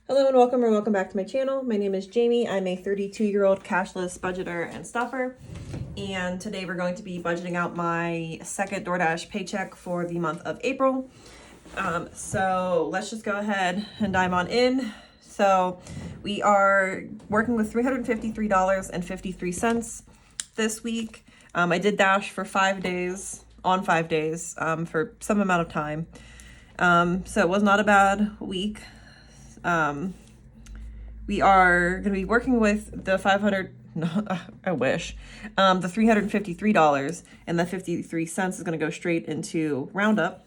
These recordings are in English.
Hello and welcome or welcome back to my channel. My name is Jamie. I'm a 32-year-old cashless budgeter and stuffer. And today we're going to be budgeting out my second DoorDash paycheck for the month of April. So let's just go ahead and dive on in. So we are working with $353.53 this week. I did Dash for 5 days, on 5 days, for some amount of time. So it was not a bad week. We are going to be working with the 500, no, I wish, the $353 and the 53 cents is going to go straight into Roundup.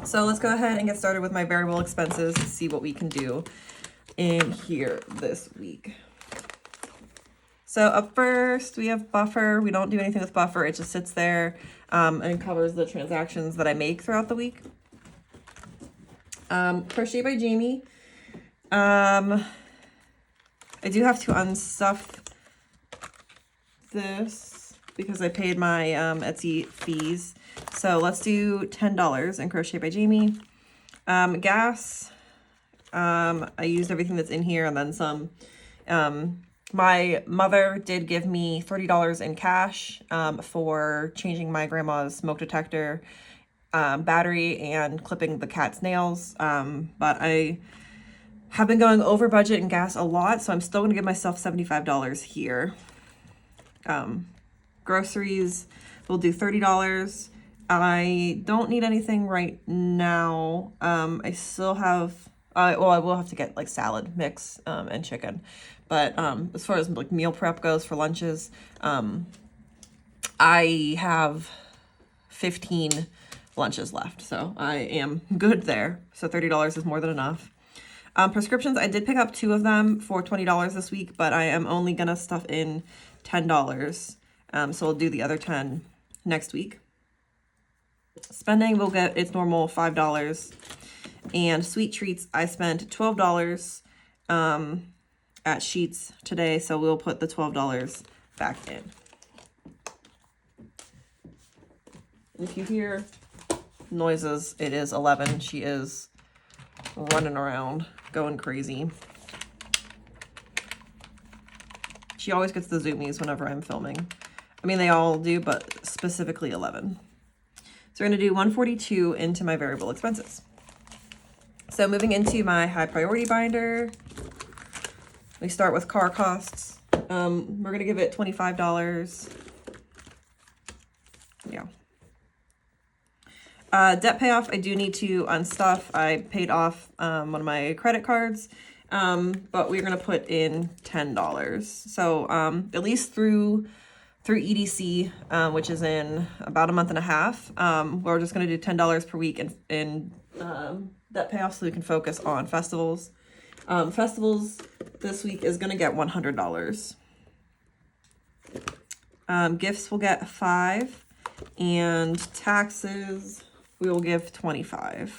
So let's go ahead and get started with my variable expenses and see what we can do in here this week. So up first, we have Buffer. We don't do anything with Buffer. It just sits there and covers the transactions that I make throughout the week. Crochet by Jamie. I do have to unstuff this because I paid my Etsy fees. So let's do $10 in Crochet by Jamie. Gas. I used everything that's in here and then some. My mother did give me $30 in cash for changing my grandma's smoke detector battery and clipping the cat's nails. But I have been going over budget in gas a lot, so I'm still gonna give myself $75 here. Groceries, we'll do $30. I don't need anything right now. I still have, well, I will have to get like salad mix and chicken. But as far as like meal prep goes for lunches, I have 15 lunches left, so I am good there. So $30 is more than enough. Prescriptions, I did pick up 2 of them for $20 this week, but I am only gonna stuff in $10. So we'll do the other 10 next week. Spending, we'll get its normal $5. And sweet treats, I spent $12 at Sheets today, so we'll put the $12 back in. If you hear noises, it is 11. She is running around, going crazy. She always gets the zoomies whenever I'm filming. I mean, they all do, but specifically 11. So we're going to do 142 into my variable expenses. So moving into my high priority binder, we start with car costs. We're going to give it $25. Yeah. Debt payoff, I do need to unstuff. I paid off one of my credit cards, but we're going to put in $10. So at least through EDC, which is in about a month and a half, we're just going to do $10 per week in debt payoff so we can focus on festivals. Festivals this week is going to get $100. Gifts will get $5, and taxes we will give $25.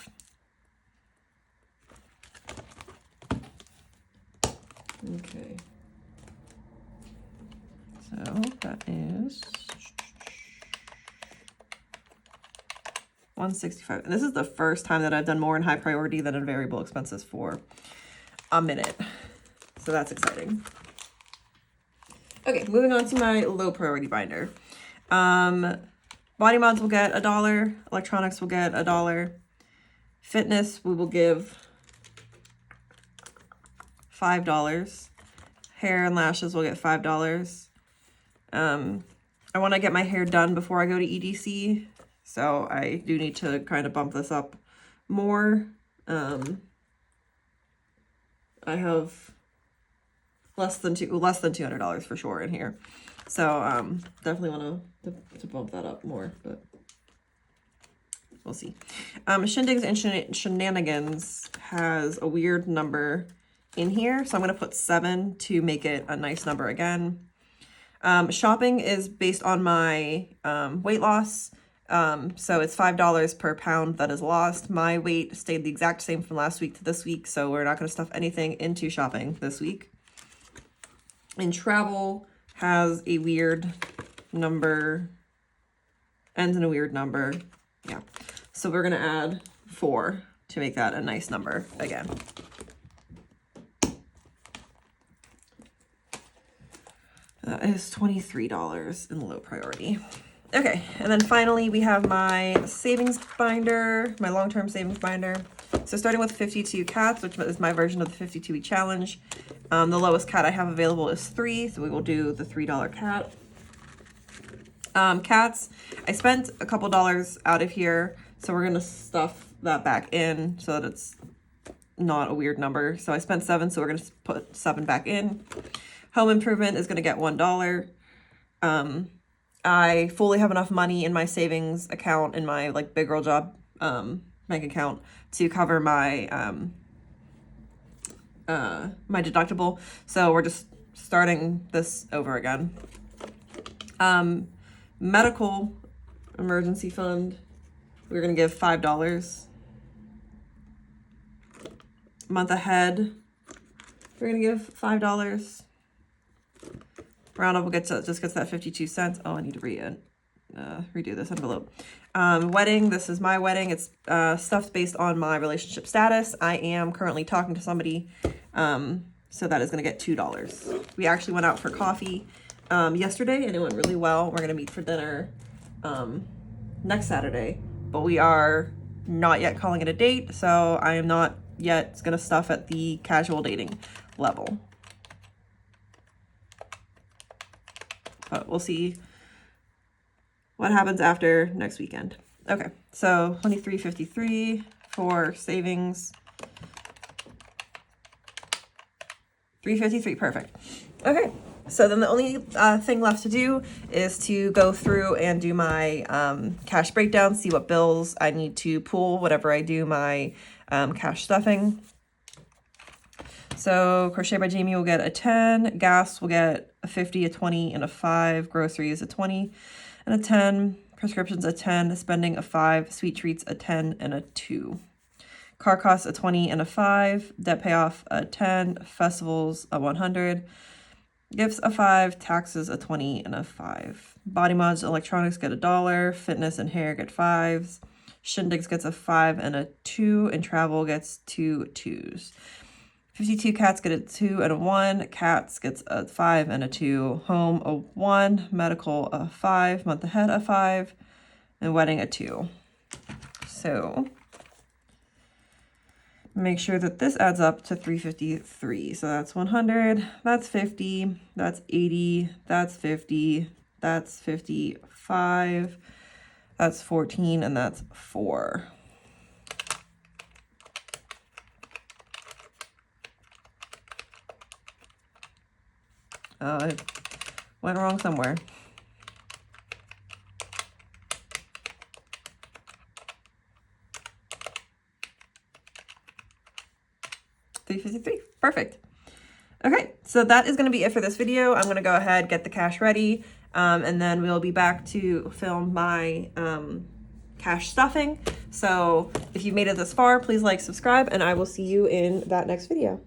Okay. So that is $165. And this is the first time that I've done more in high priority than in variable expenses for a minute. So that's exciting. Okay, moving on to my low priority binder. Body mods will get $1. Electronics will get $1. Fitness, we will give $5. Hair and lashes will get $5. I want to get my hair done before I go to EDC, so I do need to kind of bump this up more. I have less than $200 for sure in here. So definitely want to bump that up more, but we'll see. Shindigs and Shenanigans has a weird number in here, so I'm going to put 7 to make it a nice number again. Shopping is based on my weight loss, so it's $5 per pound that is lost. My weight stayed the exact same from last week to this week, so we're not going to stuff anything into shopping this week. And travel has a weird number, ends in a weird number. Yeah. So we're going to add 4 to make that a nice number again. That is $23 in low priority. Okay, and then finally we have my savings binder, my long-term savings binder. So starting with 52 cats, which is my version of the 52-week challenge. The lowest cat I have available is 3, so we will do the $3 cat. Cats, I spent a couple dollars out of here, so we're gonna stuff that back in so that it's not a weird number. So I spent 7, so we're gonna put 7 back in. Home improvement is gonna get $1. I fully have enough money in my savings account, in my like big girl job bank account, to cover my my deductible. So we're just starting this over again. Medical emergency fund, we're gonna give $5. Month ahead, we're gonna give $5. Round up, just gets that 52 cents. Oh, I need to redo this envelope. Wedding, this is my wedding. It's stuffed based on my relationship status. I am currently talking to somebody, so that is gonna get $2. We actually went out for coffee yesterday and it went really well. We're gonna meet for dinner next Saturday, but we are not yet calling it a date, so I am not yet gonna stuff at the casual dating level. But we'll see what happens after next weekend. Okay, so $23.53 for savings. $3.53, perfect. Okay, so then the only thing left to do is to go through and do my cash breakdown, see what bills I need to pull whenever I do my cash stuffing. So Crochet by Jamie will get a 10, gas will get a 50, a 20, and a 5, groceries a 20 and a 10, prescriptions a 10, spending a 5, sweet treats a 10 and a 2. Car costs a 20 and a 5, debt payoff a 10, festivals a 100, gifts a 5, taxes a 20 and a 5. Body mods, electronics get $1, fitness and hair get 5s, shindigs gets a 5 and a 2, and travel gets 2 2s. 52 cats get a 2 and a 1, cats gets a 5 and a 2, home a 1, medical a 5, month ahead a 5, and wedding a 2. So make sure that this adds up to 353. So that's 100, that's 50, that's 80, that's 50, that's 55, that's 14, and that's 4. It went wrong somewhere. $353, perfect. Okay, so that is going to be it for this video. I'm going to go ahead, get the cash ready, and then we'll be back to film my cash stuffing. So if you've made it this far, please like, subscribe, and I will see you in that next video.